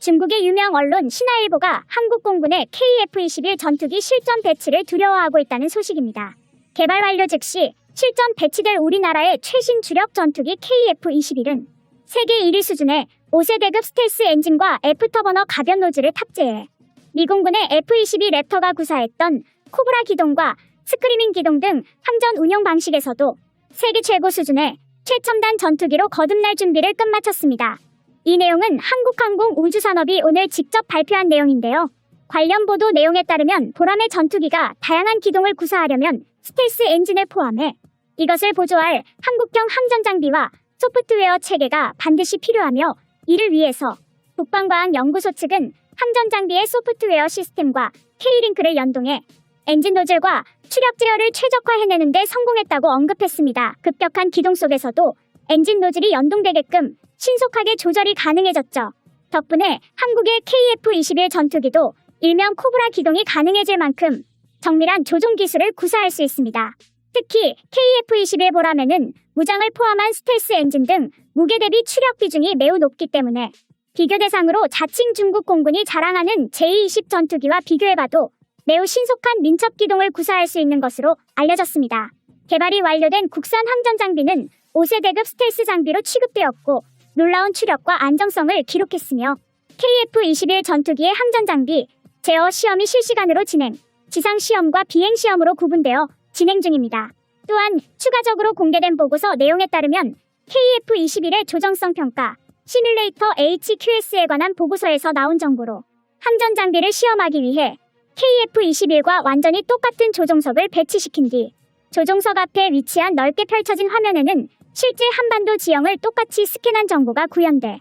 중국의 유명 언론 신화일보가 한국 공군의 KF-21 전투기 실전 배치를 두려워하고 있다는 소식입니다. 개발 완료 즉시 실전 배치될 우리나라의 최신 주력 전투기 KF-21은 세계 1위 수준의 5세대급 스텔스 엔진과 애프터버너 가변 노즐을 탑재해 미공군의 F-22 랩터가 구사했던 코브라 기동과 스크리밍 기동 등 함전 운용 방식에서도 세계 최고 수준의 최첨단 전투기로 거듭날 준비를 끝마쳤습니다. 이 내용은 한국항공우주산업이 오늘 직접 발표한 내용인데요. 관련 보도 내용에 따르면 보람의 전투기가 다양한 기동을 구사하려면 스텔스 엔진을 포함해 이것을 보조할 한국형 함전 장비와 소프트웨어 체계가 반드시 필요하며 이를 위해서 국방과학연구소 측은 함전 장비의 소프트웨어 시스템과 K링크를 연동해 엔진 노즐과 추력 제어를 최적화해내는 데 성공했다고 언급했습니다. 급격한 기동 속에서도 엔진 노즐이 연동되게끔 신속하게 조절이 가능해졌죠. 덕분에 한국의 KF-21 전투기도 일명 코브라 기동이 가능해질 만큼 정밀한 조종 기술을 구사할 수 있습니다. 특히 KF-21 보람에는 무장을 포함한 스텔스 엔진 등 무게 대비 추력 비중이 매우 높기 때문에 비교 대상으로 자칭 중국 공군이 자랑하는 J-20 전투기와 비교해봐도 매우 신속한 민첩 기동을 구사할 수 있는 것으로 알려졌습니다. 개발이 완료된 국산 함전 장비는 5세대급 스텔스 장비로 취급되었고 놀라운 추력과 안정성을 기록했으며 KF-21 전투기의 함전 장비 제어 시험이 실시간으로 진행, 지상 시험과 비행 시험으로 구분되어 진행 중입니다. 또한 추가적으로 공개된 보고서 내용에 따르면 KF-21의 조정성 평가, 시뮬레이터 HQS에 관한 보고서에서 나온 정보로 함전 장비를 시험하기 위해 KF-21과 완전히 똑같은 조종석을 배치시킨 뒤 조종석 앞에 위치한 넓게 펼쳐진 화면에는 실제 한반도 지형을 똑같이 스캔한 정보가 구현돼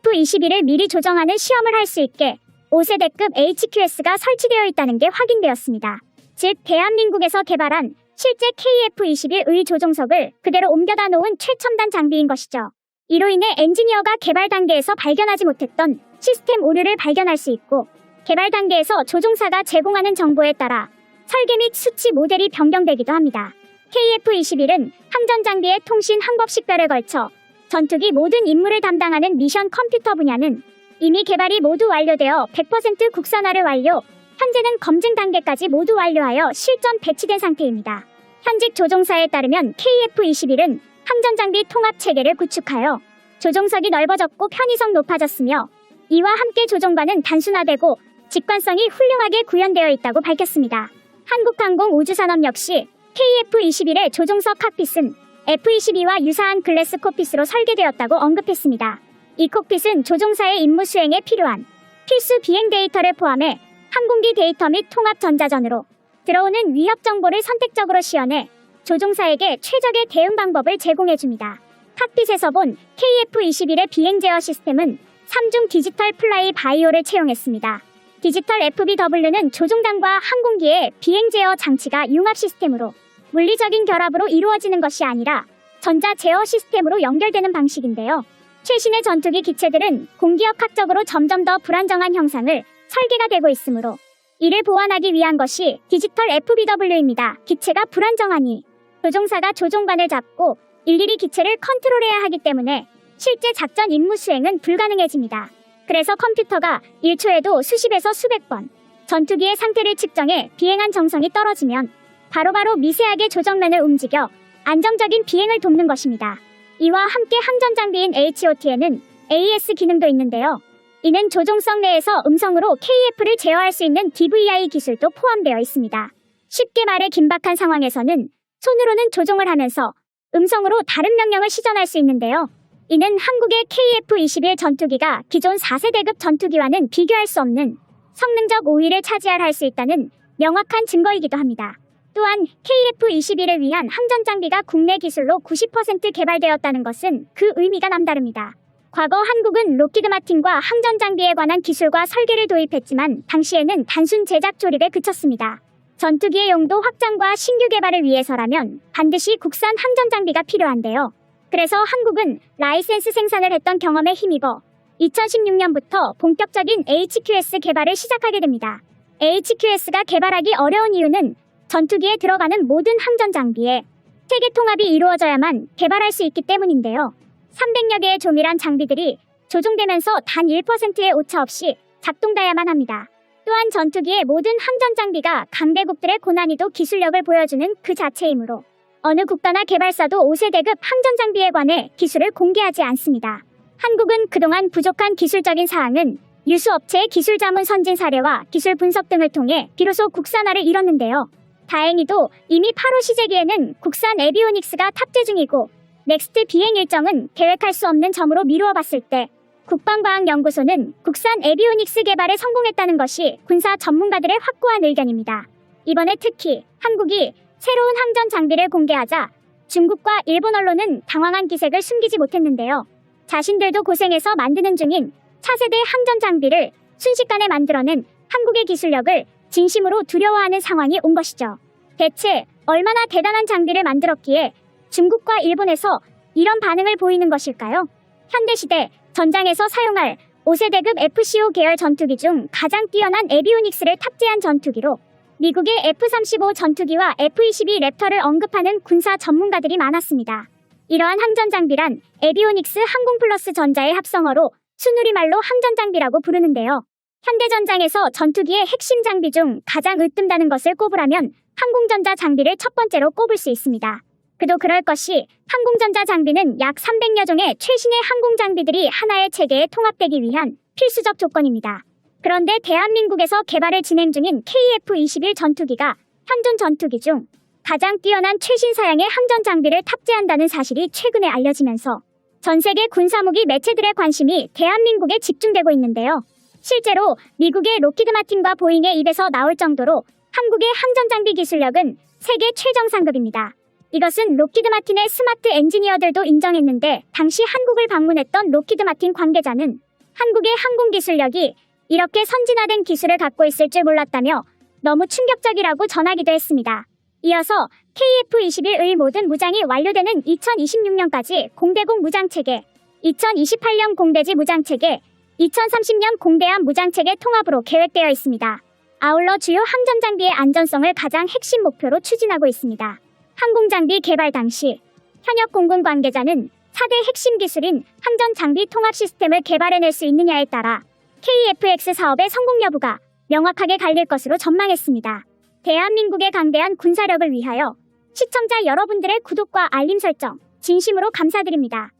KF-21을 미리 조정하는 시험을 할 수 있게 5세대급 HQS가 설치되어 있다는 게 확인되었습니다. 즉, 대한민국에서 개발한 실제 KF-21의 조종석을 그대로 옮겨다 놓은 최첨단 장비인 것이죠. 이로 인해 엔지니어가 개발 단계에서 발견하지 못했던 시스템 오류를 발견할 수 있고 개발 단계에서 조종사가 제공하는 정보에 따라 설계 및 수치 모델이 변경되기도 합니다. KF-21은 함전 장비의 통신 항법식별에 걸쳐 전투기 모든 임무를 담당하는 미션 컴퓨터 분야는 이미 개발이 모두 완료되어 100% 국산화를 완료, 현재는 검증 단계까지 모두 완료하여 실전 배치된 상태입니다. 현직 조종사에 따르면 KF-21은 함전 장비 통합 체계를 구축하여 조종석이 넓어졌고 편의성 높아졌으며 이와 함께 조종관은 단순화되고 직관성이 훌륭하게 구현되어 있다고 밝혔습니다. 한국항공우주산업 역시 KF-21의 조종석 칵핏은 F-22와 유사한 글래스 콕핏으로 설계되었다고 언급했습니다. 이 콕핏은 조종사의 임무 수행에 필요한 필수 비행 데이터를 포함해 항공기 데이터 및 통합 전자전으로 들어오는 위협 정보를 선택적으로 시연해 조종사에게 최적의 대응 방법을 제공해줍니다. 칵핏에서 본 KF-21의 비행 제어 시스템은 3중 디지털 플라이 바이오를 채용했습니다. 디지털 FBW는 조종단과 항공기의 비행 제어 장치가 융합 시스템으로 물리적인 결합으로 이루어지는 것이 아니라 전자 제어 시스템으로 연결되는 방식인데요. 최신의 전투기 기체들은 공기역학적으로 점점 더 불안정한 형상을 설계가 되고 있으므로 이를 보완하기 위한 것이 디지털 FBW입니다. 기체가 불안정하니 조종사가 조종관을 잡고 일일이 기체를 컨트롤해야 하기 때문에 실제 작전 임무 수행은 불가능해집니다. 그래서 컴퓨터가 1초에도 수십에서 수백 번 전투기의 상태를 측정해 비행한 정성이 떨어지면 바로바로 미세하게 조정면을 움직여 안정적인 비행을 돕는 것입니다. 이와 함께 함전 장비인 HOT에는 AES 기능도 있는데요. 이는 조종석 내에서 음성으로 KF를 제어할 수 있는 DVI 기술도 포함되어 있습니다. 쉽게 말해 긴박한 상황에서는 손으로는 조종을 하면서 음성으로 다른 명령을 시전할 수 있는데요. 이는 한국의 KF-21 전투기가 기존 4세대급 전투기와는 비교할 수 없는 성능적 우위를 차지할 수 있다는 명확한 증거이기도 합니다. 또한 KF-21을 위한 함전 장비가 국내 기술로 90% 개발되었다는 것은 그 의미가 남다릅니다. 과거 한국은 록히드 마틴과 함전 장비에 관한 기술과 설계를 도입했지만 당시에는 단순 제작 조립에 그쳤습니다. 전투기의 용도 확장과 신규 개발을 위해서라면 반드시 국산 함전 장비가 필요한데요. 그래서 한국은 라이센스 생산을 했던 경험에 힘입어 2016년부터 본격적인 HQS 개발을 시작하게 됩니다. HQS가 개발하기 어려운 이유는 전투기에 들어가는 모든 함전 장비에 체계 통합이 이루어져야만 개발할 수 있기 때문인데요. 300여 개의 조밀한 장비들이 조종되면서 단 1%의 오차 없이 작동돼야만 합니다. 또한 전투기의 모든 항전 장비가 강대국들의 고난이도 기술력을 보여주는 그 자체이므로 어느 국가나 개발사도 5세대급 항전 장비에 관해 기술을 공개하지 않습니다. 한국은 그동안 부족한 기술적인 사항은 유수업체의 기술 자문 선진 사례와 기술 분석 등을 통해 비로소 국산화를 이뤘는데요. 다행히도 이미 8호 시제기에는 국산 에비오닉스가 탑재 중이고 넥스트 비행 일정은 계획할 수 없는 점으로 미루어 봤을 때 국방과학연구소는 국산 에비오닉스 개발에 성공했다는 것이 군사 전문가들의 확고한 의견입니다. 이번에 특히 한국이 새로운 항전 장비를 공개하자 중국과 일본 언론은 당황한 기색을 숨기지 못했는데요. 자신들도 고생해서 만드는 중인 차세대 항전 장비를 순식간에 만들어낸 한국의 기술력을 진심으로 두려워하는 상황이 온 것이죠. 대체 얼마나 대단한 장비를 만들었기에 중국과 일본에서 이런 반응을 보이는 것일까요? 현대시대 전장에서 사용할 5세대급 FC-5 계열 전투기 중 가장 뛰어난 에비오닉스를 탑재한 전투기로 미국의 F-35 전투기와 F-22 랩터를 언급하는 군사 전문가들이 많았습니다. 이러한 항전 장비란 에비오닉스 항공 플러스 전자의 합성어로 순우리말로 항전 장비라고 부르는데요. 현대전장에서 전투기의 핵심 장비 중 가장 으뜸다는 것을 꼽으라면 항공전자 장비를 첫 번째로 꼽을 수 있습니다. 그도 그럴 것이 항공전자 장비는 약 300여 종의 최신의 항공 장비들이 하나의 체계에 통합되기 위한 필수적 조건입니다. 그런데 대한민국에서 개발을 진행 중인 KF-21 전투기가 현존 전투기 중 가장 뛰어난 최신 사양의 항전 장비를 탑재한다는 사실이 최근에 알려지면서 전 세계 군사무기 매체들의 관심이 대한민국에 집중되고 있는데요. 실제로 미국의 로키드 마틴과 보잉의 입에서 나올 정도로 한국의 항전 장비 기술력은 세계 최정상급입니다. 이것은 로키드 마틴의 스마트 엔지니어들도 인정했는데 당시 한국을 방문했던 로키드 마틴 관계자는 한국의 항공 기술력이 이렇게 선진화된 기술을 갖고 있을 줄 몰랐다며 너무 충격적이라고 전하기도 했습니다. 이어서 KF-21의 모든 무장이 완료되는 2026년까지 공대공 무장체계, 2028년 공대지 무장체계, 2030년 공대함 무장체계 통합으로 계획되어 있습니다. 아울러 주요 항전 장비의 안전성을 가장 핵심 목표로 추진하고 있습니다. 항공장비 개발 당시 현역 공군 관계자는 4대 핵심 기술인 항전 장비 통합 시스템을 개발해낼 수 있느냐에 따라 KF-X 사업의 성공 여부가 명확하게 갈릴 것으로 전망했습니다. 대한민국의 강대한 군사력을 위하여 시청자 여러분들의 구독과 알림 설정 진심으로 감사드립니다.